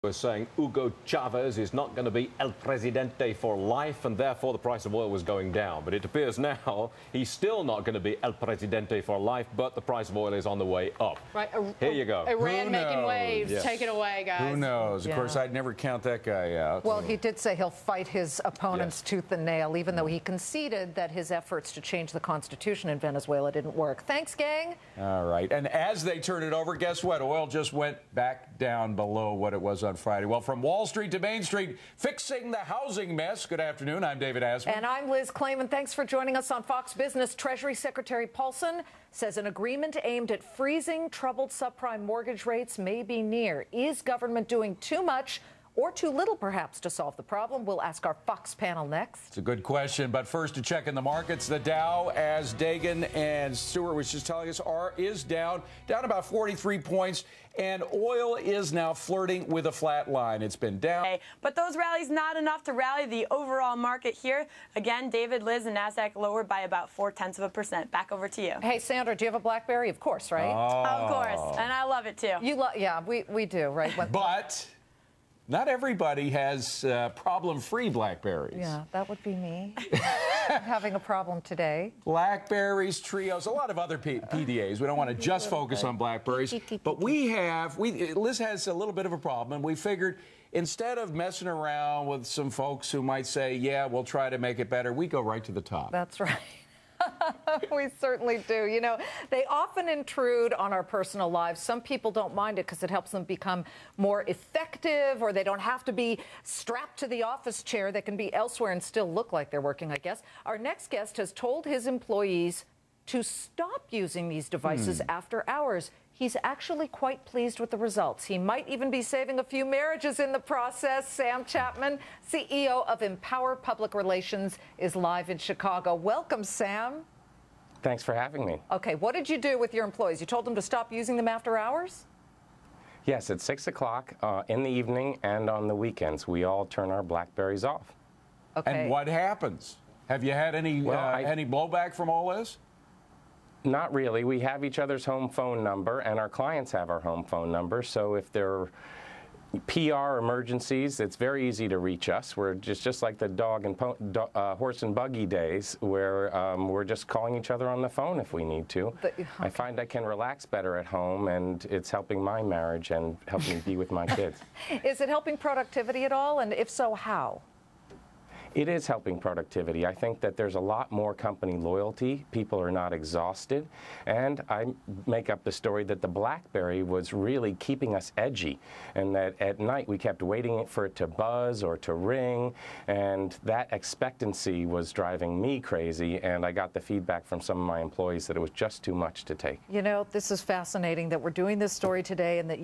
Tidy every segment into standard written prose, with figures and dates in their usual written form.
was saying Hugo Chavez is not going to be El Presidente for life, and therefore the price of oil was going down. But it appears now he's still not going to be El Presidente for life, but the price of oil is on the way up. Right. Here you go. Iran making waves. Yes. Take it away, guys. Who knows? Of course, I'd never count that guy out. Well, he did say he'll fight his opponents tooth and nail, even though he conceded that his efforts to change the constitution in Venezuela didn't work. Thanks, gang. All right. And as they turn it over, guess what? Oil just went back down below what it was on Friday. Well, from Wall Street to Main Street, fixing the housing mess. Good afternoon. I'm David Asman. And I'm Liz Klayman. Thanks for joining us on Fox Business. Treasury Secretary Paulson says an agreement aimed at freezing troubled subprime mortgage rates may be near. Is government doing too much or too little, perhaps, to solve the problem? We'll ask our Fox panel next. It's a good question, but first to check in the markets. The Dow, as Dagan and Stewart was just telling us, is down about 43 points, and oil is now flirting with a flat line. It's been down. But those rallies not enough to rally the overall market here. Again, David, Liz, and NASDAQ lower by about 0.4%. Back over to you. Hey, Sandra, do you have a Blackberry? Of course, right? Of course, and I love it, too. Yeah, we do, right? But not everybody has problem-free Blackberries. Yeah, that would be me. I'm having a problem today. Blackberries, Trios, a lot of other PDAs. We don't want to just focus on Blackberries. But Liz has a little bit of a problem, and we figured instead of messing around with some folks who might say, yeah, we'll try to make it better, we go right to the top. That's right. We certainly do. You know, they often intrude on our personal lives. Some people don't mind it because it helps them become more effective, or they don't have to be strapped to the office chair. They can be elsewhere and still look like they're working, I guess. Our next guest has told his employees to stop using these devices after hours. He's actually quite pleased with the results. He might even be saving a few marriages in the process. Sam Chapman, CEO of Empower Public Relations, is live in Chicago. Welcome, Sam. Thanks for having me. Okay, what did you do with your employees? You told them to stop using them after hours? Yes, at 6 o'clock in the evening and on the weekends, we all turn our Blackberries off. Okay. And what happens? Have you had any blowback from all this? Not really. We have each other's home phone number, and our clients have our home phone number. So if there are PR emergencies, it's very easy to reach us. We're just like the horse and buggy days, where we're just calling each other on the phone if we need to. I find I can relax better at home, and it's helping my marriage and helping me be with my kids. Is it helping productivity at all? And if so, how? It is helping productivity. I think that there's a lot more company loyalty. People are not exhausted. And I make up the story that the BlackBerry was really keeping us edgy, and that at night we kept waiting for it to buzz or to ring, and that expectancy was driving me crazy, and I got the feedback from some of my employees that it was just too much to take. You know, this is fascinating that we're doing this story today, and that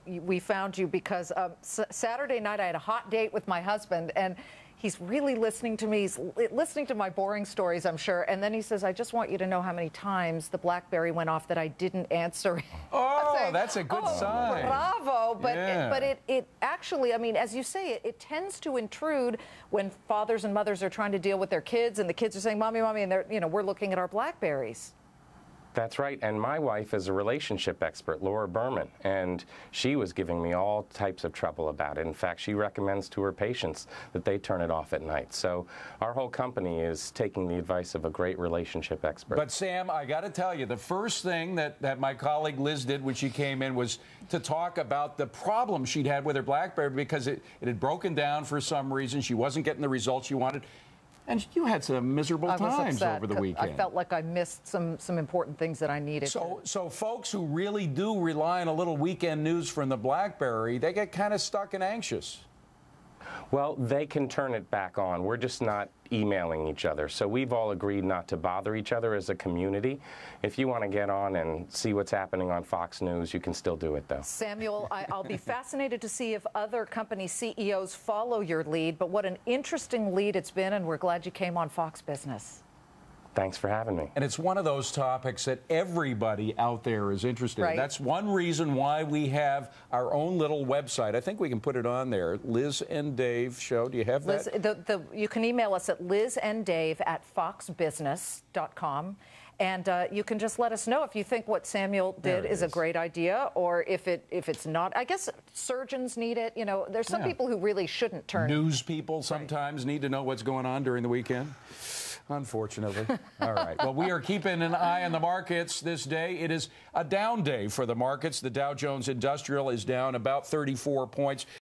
we found you because Saturday night I had a hot date with my husband, and he's really listening to me. He's listening to my boring stories, I'm sure. And then he says, I just want you to know how many times the BlackBerry went off that I didn't answer. Oh, saying, that's a good sign. Bravo. But, it actually, I mean, as you say, it tends to intrude when fathers and mothers are trying to deal with their kids, and the kids are saying, Mommy, Mommy, and we're looking at our BlackBerries. That's right, and my wife is a relationship expert, Laura Berman, and she was giving me all types of trouble about it. In fact, she recommends to her patients that they turn it off at night. So our whole company is taking the advice of a great relationship expert. But Sam, I got to tell you, the first thing that my colleague Liz did when she came in was to talk about the problem she'd had with her BlackBerry, because it had broken down for some reason. She wasn't getting the results she wanted. And you had some miserable times over the weekend. I felt like I missed some important things that I needed. So folks who really do rely on a little weekend news from the BlackBerry, they get kind of stuck and anxious. Well, they can turn it back on. We're just not emailing each other. So we've all agreed not to bother each other as a community. If you want to get on and see what's happening on Fox News, you can still do it, though. Samuel, I'll be fascinated to see if other company CEOs follow your lead. But what an interesting lead it's been, and we're glad you came on Fox Business. Thanks for having me. And it's one of those topics that everybody out there is interested in. That's one reason why we have our own little website. I think we can put it on there. Liz and Dave Show. Do you have that? You can email us at lisanddave@foxbusiness.com. And you can just let us know if you think what Samuel did is a great idea, or if it's not. I guess surgeons need it. You know, there's some people who really shouldn't turn. News people sometimes need to know what's going on during the weekend. Unfortunately. All right. Well, we are keeping an eye on the markets this day. It is a down day for the markets. The Dow Jones Industrial is down about 34 points.